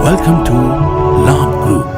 Welcome to Labh Group.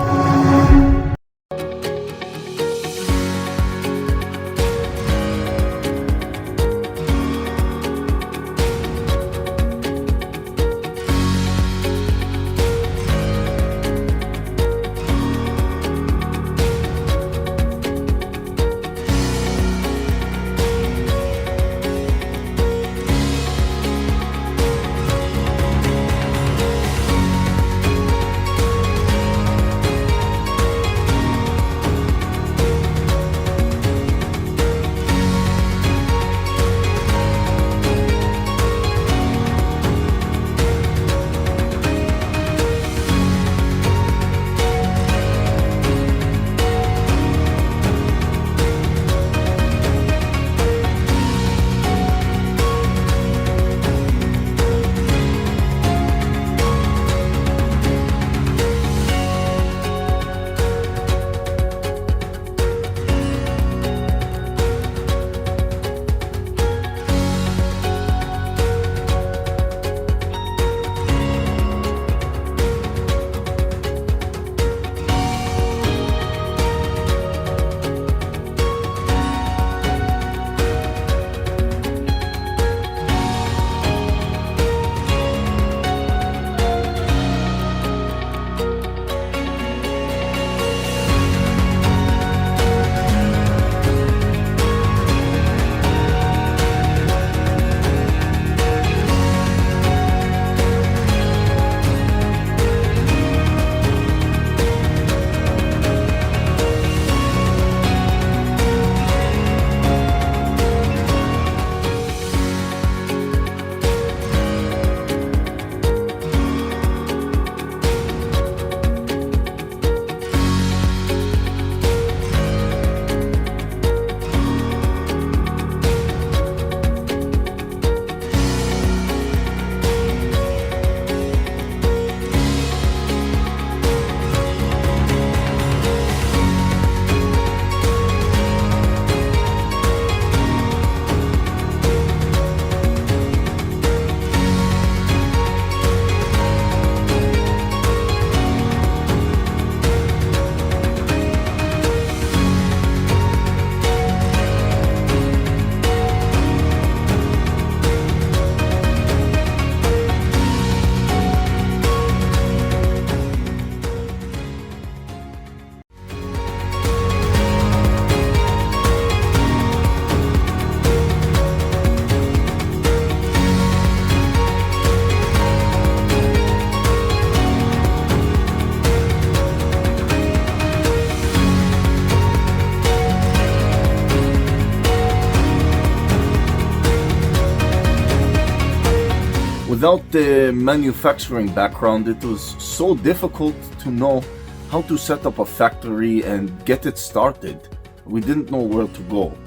Without the manufacturing background, it was so difficult to know how to set up a factory and get it started. We didn't know where to go.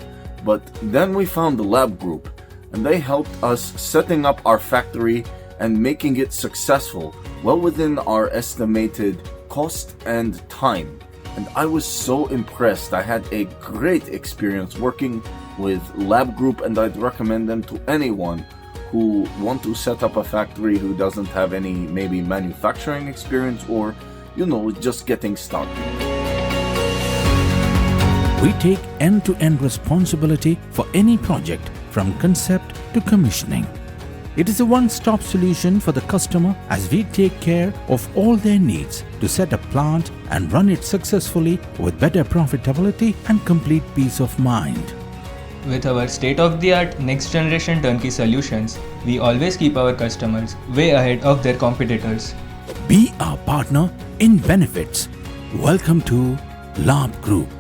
But then we found the Labh Group, and they helped us setting up our factory and making it successful, well within our estimated cost and time. And I was so impressed. I had a great experience working with Labh Group, and I'd recommend them to anyone who want to set up a factory who doesn't have any maybe manufacturing experience or, just getting started. We take end-to-end responsibility for any project from concept to commissioning. It is a one-stop solution for the customer as we take care of all their needs to set a plant and run it successfully with better profitability and complete peace of mind. With our state-of-the-art next-generation turnkey solutions, we always keep our customers way ahead of their competitors. Be our partner in benefits. Welcome to Labh Group.